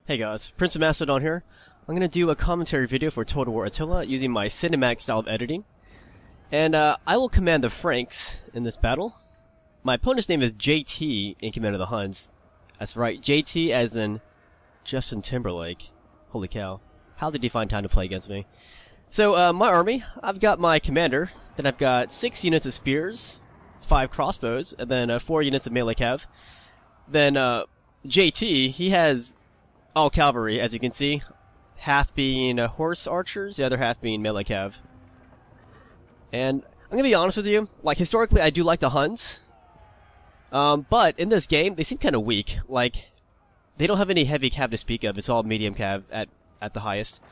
Hey guys, PrinceofMacedon here. I'm gonna do a commentary video for Total War Attila using my cinematic style of editing. And I will command the Franks in this battle. My opponent's name is JT in command of the Huns. That's right, JT as in Justin Timberlake. Holy cow. How did he find time to play against me? So, my army, I've got my commander, then I've got 6 units of spears, 5 crossbows, and then 4 units of melee cav. Then JT, he has all cavalry, as you can see, half being horse archers, the other half being melee cav. And I'm gonna be honest with you, like, historically I do like the Huns, but in this game they seem kind of weak. Like, they don't have any heavy cav to speak of, it's all medium cav at the highest.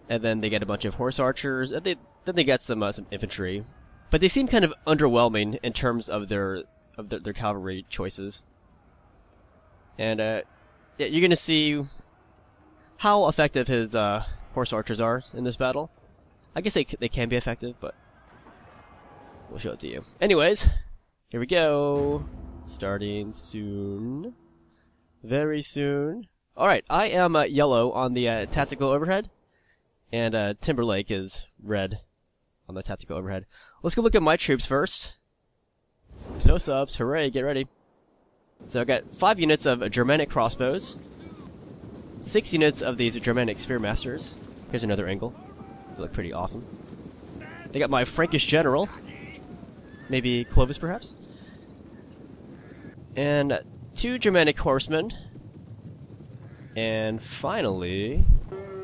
And then they get a bunch of horse archers, and then they get some infantry. But they seem kind of underwhelming in terms of their cavalry choices. And yeah, you're gonna see how effective his horse archers are in this battle. I guess they can be effective, but we'll show it to you. Anyways, here we go. Starting soon, very soon. All right, I am yellow on the tactical overhead, and Timberlake is red on the tactical overhead. Let's go look at my troops first. Close-ups, hooray! Get ready. So I got 5 units of Germanic crossbows, 6 units of these Germanic spearmasters. Here's another angle. They look pretty awesome. They got my Frankish general, maybe Clovis perhaps, and 2 Germanic horsemen, and finally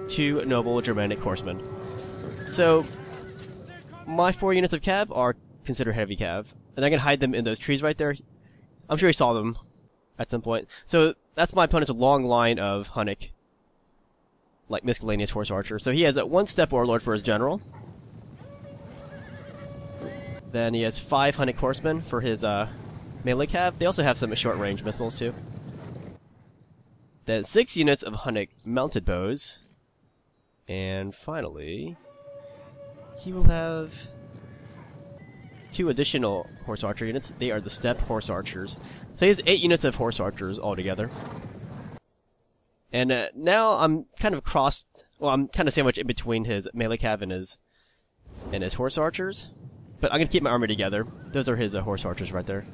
2 noble Germanic horsemen. So my 4 units of cav are considered heavy cav, and I can hide them in those trees right there. I'm sure he saw them at some point. So that's my opponent's long line of Hunnic, like miscellaneous horse archer. So he has a 1-step warlord for his general. Then he has 5 Hunnic horsemen for his melee cav. They also have some short-range missiles too. Then 6 units of Hunnic mounted bows. And finally, he will have 2 additional horse archer units. They are the steppe horse archers. So he has 8 units of horse archers altogether. And now I'm kind of I'm kind of sandwiched in between his melee cav and his horse archers. But I'm gonna keep my army together. Those are his horse archers right there.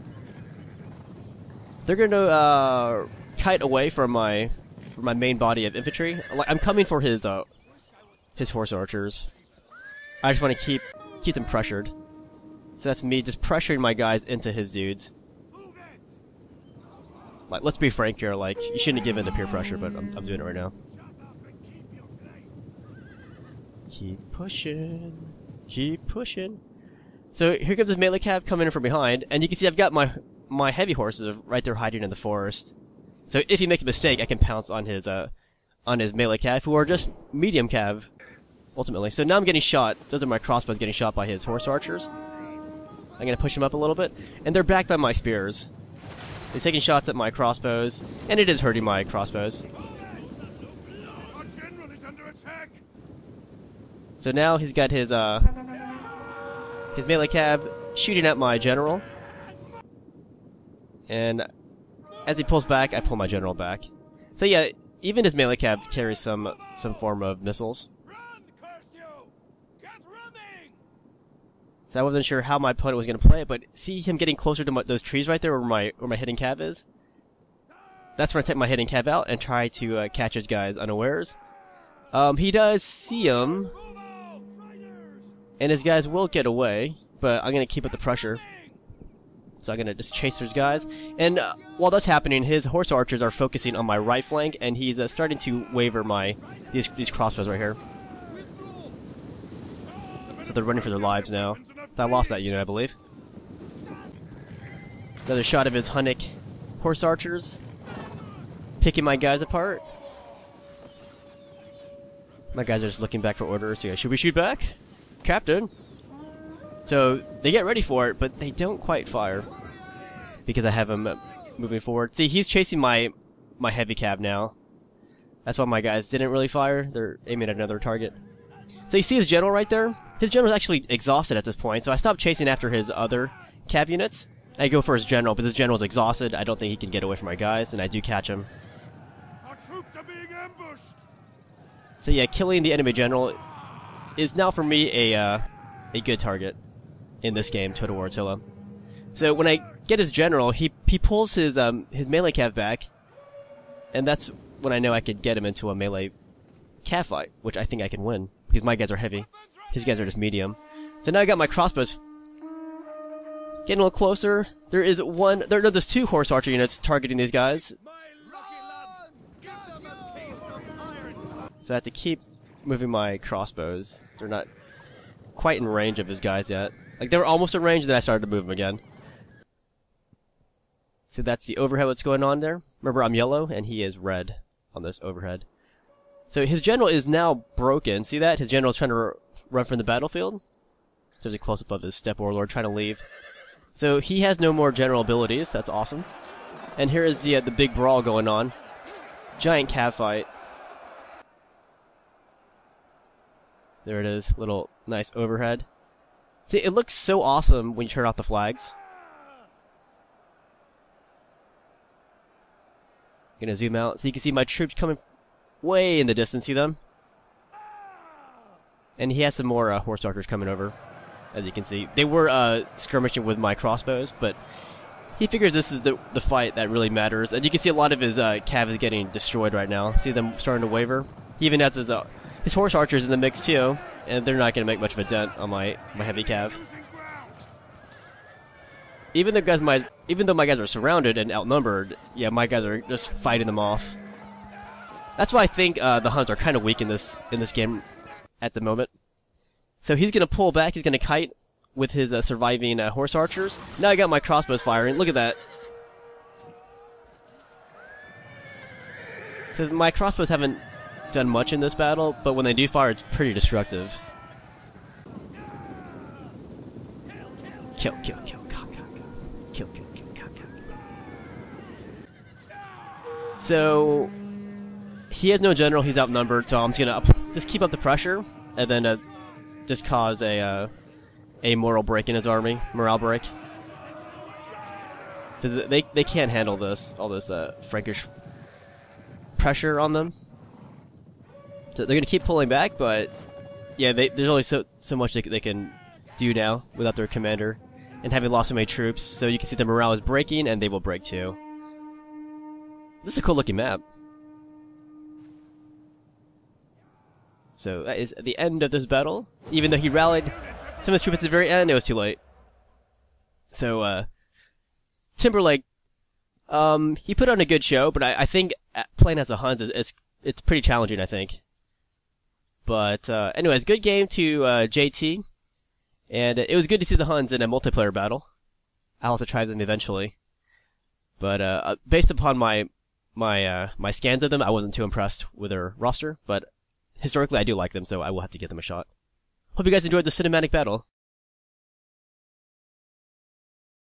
They're gonna kite away from my main body of infantry. Like, I'm coming for his horse archers. I just want to keep them pressured. So that's me just pressuring my guys into his dudes. Like, let's be frank here, like, you shouldn't have given to peer pressure, but I'm doing it right now. Keep pushing. Keep pushing. So here comes this melee cav coming in from behind, and you can see I've got my heavy horses right there hiding in the forest. So if he makes a mistake, I can pounce on his melee cav, who are just medium cav, ultimately. So now I'm getting shot. Those are my crossbows getting shot by his horse archers. I'm gonna push him up a little bit, and they're backed by my spears. He's taking shots at my crossbows, and it is hurting my crossbows. So now he's got his melee cav shooting at my general, and as he pulls back, I pull my general back. So yeah, even his melee cav carries some form of missiles. So I wasn't sure how my opponent was going to play it, but see him getting closer to those trees right there where my hidden cav is? That's where I take my hidden cav out and try to catch his guys unawares. He does see him, and his guys will get away, but I'm going to keep up the pressure. So I'm going to just chase those guys. And while that's happening, his horse archers are focusing on my right flank, and he's starting to waver these crossbows right here. So they're running for their lives now. I lost that unit, I believe. Another shot of his Hunnic horse archers, picking my guys apart. My guys are just looking back for orders. So yeah, should we shoot back, Captain? So they get ready for it, but they don't quite fire because I have him moving forward. See, he's chasing my heavy cav now. That's why my guys didn't really fire. They're aiming at another target. So you see his general right there? His general's actually exhausted at this point, so I stopped chasing after his other cav units. I go for his general, but his general's exhausted. I don't think he can get away from my guys, and I do catch him. troops are being ambushed. So yeah, killing the enemy general is now for me a good target in this game, Total War Attila. So when I get his general, he pulls his melee cav back, and that's when I know I could get him into a melee cav fight, which I think I can win because my guys are heavy, his guys are just medium. So now I got my crossbows getting a little closer. There's two horse archer units targeting these guys. So I have to keep moving my crossbows. They're not quite in range of his guys yet. Like, they were almost in range, then I started to move them again. So that's the overhead what's going on there. Remember, I'm yellow, and he is red on this overhead. So his general is now broken. See that? His general is trying to run from the battlefield. There's a close-up of his Steppe Warlord trying to leave. So he has no more general abilities. That's awesome. And here is the big brawl going on. Giant cav fight. There it is. Little nice overhead. See, it looks so awesome when you turn off the flags. Gonna zoom out so you can see my troops coming way in the distance. See them? And he has some more horse archers coming over, as you can see. They were skirmishing with my crossbows, but he figures this is the fight that really matters. And you can see a lot of his cav is getting destroyed right now. See them starting to waver? He even has his horse archers in the mix too, and they're not going to make much of a dent on my heavy cav. Even though my guys are surrounded and outnumbered, yeah, my guys are just fighting them off. That's why I think the Huns are kind of weak in this game at the moment. So he's going to pull back. He's going to kite with his surviving horse archers. Now I got my crossbows firing. Look at that. So my crossbows haven't done much in this battle, but when they do fire, it's pretty destructive. Kill, kill, kill, cock, cock. Kill, kill, kill, cock, cock. So he has no general. He's outnumbered, so I'm just gonna just keep up the pressure, and then just cause a moral break in his army, morale break. They can't handle all this Frankish pressure on them. So they're gonna keep pulling back, but yeah, there's only so much they can do now without their commander, and having lost so many troops. So you can see the morale is breaking, and they will break too. This is a cool looking map. So that is the end of this battle. Even though he rallied some of his troops at the very end, it was too late. So Timberlake, he put on a good show, but I think playing as a Huns it's pretty challenging, I think. But anyways, good game to JT, and it was good to see the Huns in a multiplayer battle. I'll have to try them eventually, but based upon my scans of them, I wasn't too impressed with their roster. But historically, I do like them, so I will have to give them a shot. Hope you guys enjoyed the cinematic battle.